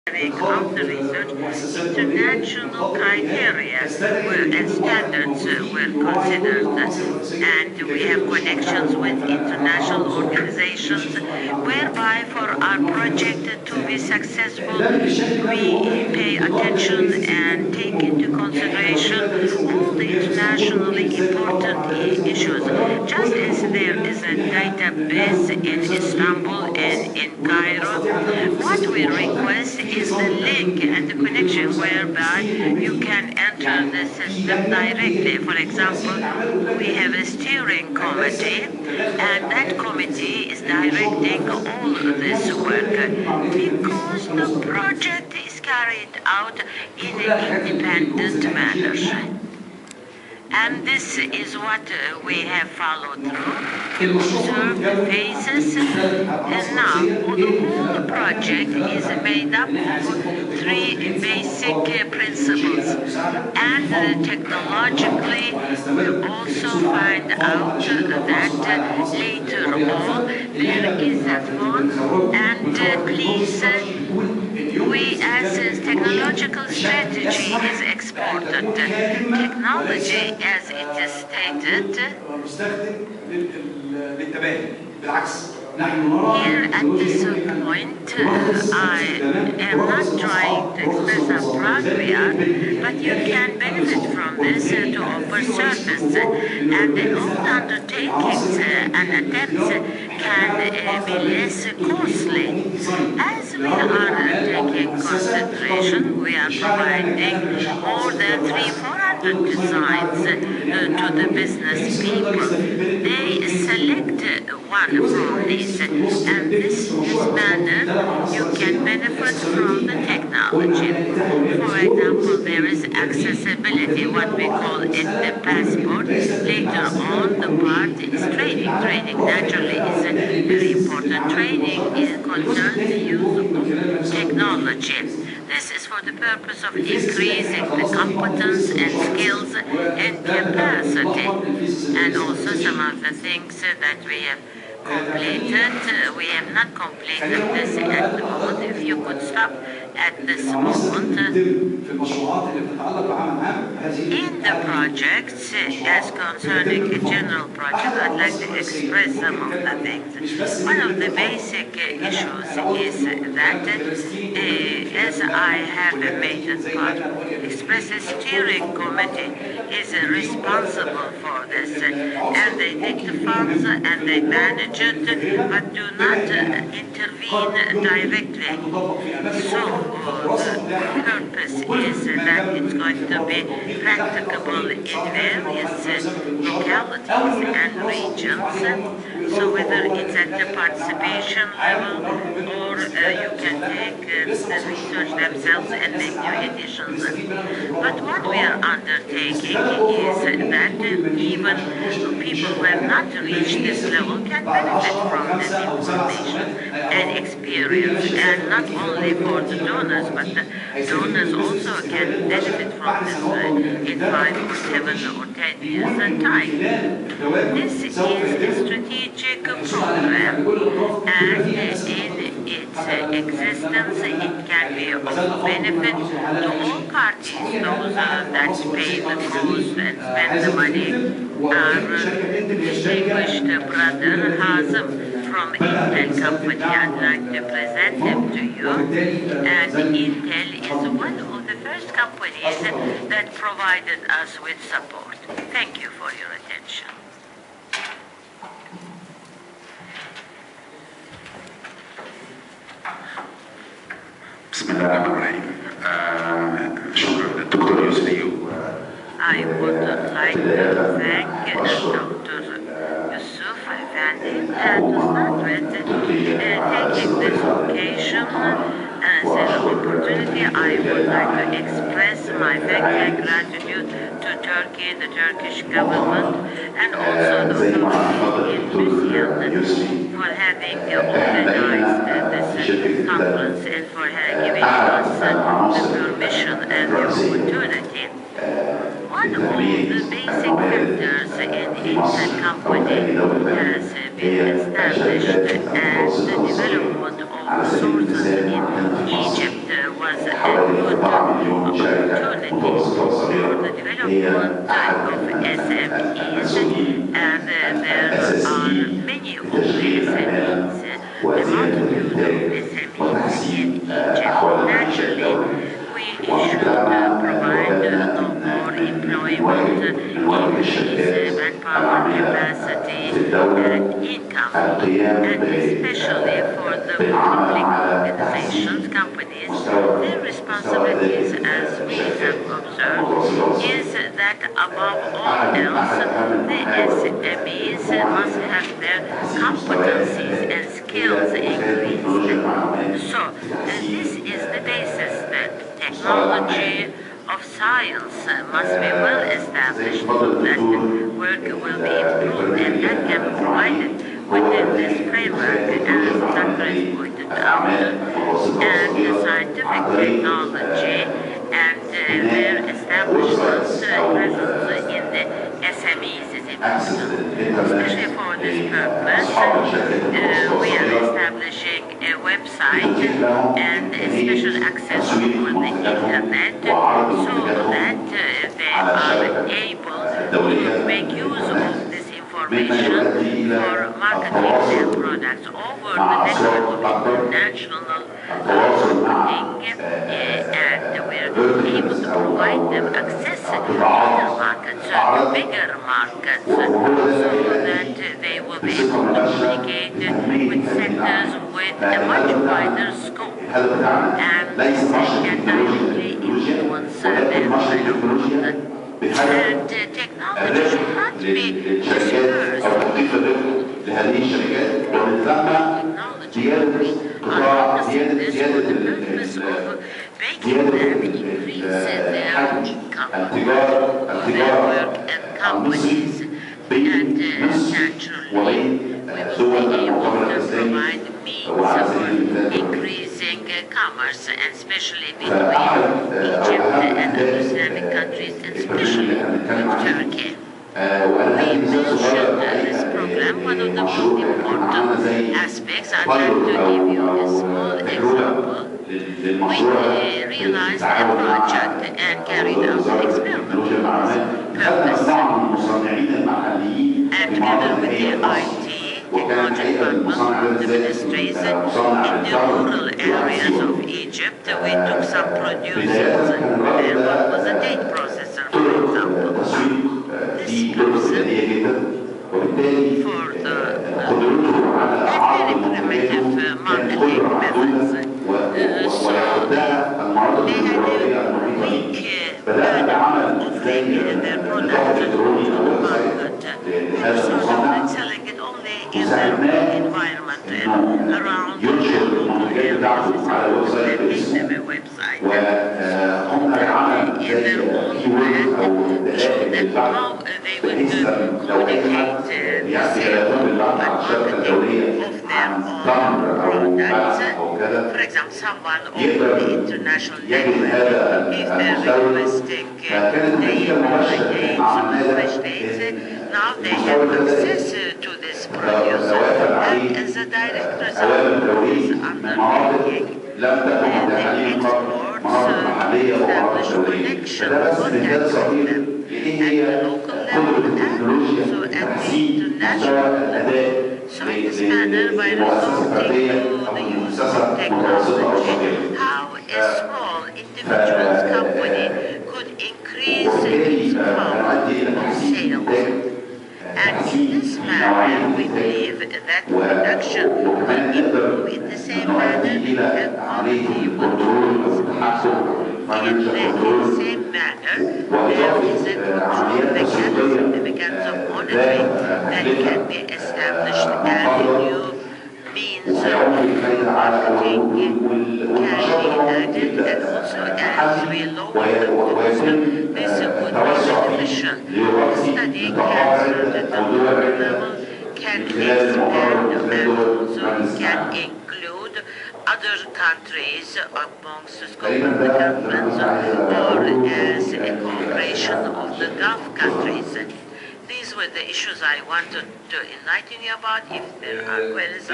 of the research, international criteria and standards were considered, and we have connections with international organizations whereby for our project to be successful, we pay attention and take into consideration all the internationally important issues. Just as there is a database in Istanbul and in Cairo, what we request is the link and the connection whereby you can enter the system directly. For example, we have a steering committee, and that committee is directing all this work because the project is carried out in an independent manner. And this is what we have followed through, observed the phases, and now the whole project is made up of three basic principles. And technologically, we also find out that later on there is a phone, and please, we as technological strategy is exported. Technology, as it is stated, here at this point, I am not trying to express how proud we are, but you can benefit from this to offer service. And all undertakings and attempts can be less costly. As we are taking concentration, we are providing more than 300-400 designs to the business people. They select one from these, and this manner you can benefit from the technology. For example, there is accessibility, what we call it the passport. Later on, the part is training. Training naturally is a very important. Training concerns the use of technology. This is for the purpose of increasing the competence and skills and capacity. And also some of the things that we have completed, we have not completed this at the moment. If you could stop at this moment. In the projects, as concerning a general project, I'd like to express some of the things. One of the basic issues is that, as I have made it part, express a steering committee is responsible for this, and they take the funds and they manage it, but do not intervene directly. So the purpose is that it's going to be practicable in various localities and regions. So whether it's at the participation level or you can take the research themselves and make new additions. But what we are undertaking is that even people who have not reached this level can benefit from this information and experience, and not only for the donors, but the donors also can benefit from this in 5 or 7 or 10 years' time. This is a strategic program, and in its existence it can be of benefit to all parties. Those that pay the cost and spend the money. Our distinguished brother Hazem from Intel company, I'd like to present him to you. And Intel is one of the first companies that provided us with support. Thank you for your attention. بسم الله الرحمن الرحيم. شكرا للدكتور يسري. I would like to thank Dr. Yusuf Efendi and Sadret taking this occasion as an opportunity. I would like to express my thanks and gratitude to Turkey, the Turkish government, and also the authorities in Lucian for having organized this conference and for giving us the permission and the opportunity. One of the basic factors in Intel company has been established, and the development of resources in Egypt one type of SMEs, and there are many of SMEs. The multitude of SMEs in Egypt, naturally, we should provide no more employment, increase manpower capacity and income, and especially for the public organizations, companies, their responsibilities, as we have observed, is that above all else, the SMEs must have their competencies and skills increased. So this is the basis that technology of science must be well established so that work will be improved, and that can be provided within this framework, as Dr. has pointed out, and the scientific technology and their establishment presence in the SMEs is important. Especially for this purpose, we are establishing a website and a special access over the internet so that they are able to make use of this information for marketing their products over the network of international marketing, and we're able to provide them access to other markets, bigger markets, so that they will be able to communicate with sectors with a much wider scope, and they can directly influence their development. And technology should not be dispersed. Technology are harnessing this for the purpose of making them increase their income for their work and companies. And naturally, we will be able to provide means for increasing commerce, and especially between Egypt and other Islamic countries, and especially with Turkey. We mentioned this program. One of the most important aspects, I'd like to give you a small example. We realized a project and carried out an experiment for this purpose. And together with the IT, technology department of the ministries, in the rural areas of Egypt, we took some producers, and one was a date processor, for example. This person, for very primitive marketing methods, so they had a weak burden of offering their product to the market, so they were selling it only in their environment and around the local areas. They made them a website in their own way, showed them how they would communicate the sale and marketing of their own products. For example, someone over the international network, if they're requesting dates or fresh dates, now they have access to this producer, and as a direct result of this undertaking, they explore establish connection, contact with them at the local level and also at the international level. So in this manner, by resorting to the use of technology, how a small individual's company could increase its power of sales. And in this manner, we believe that production will improve in the same manner and quality will improve. In the same manner, there is a control mechanism monitoring that can be established, and new means of marketing can be added, and also as we lower the cost, this would be beneficial. The study can serve at the local level, can expand, and also can include other countries amongst the scope of the conference, or as a cooperation of the Gulf countries. These were the issues I wanted to enlighten you about. If there are queries,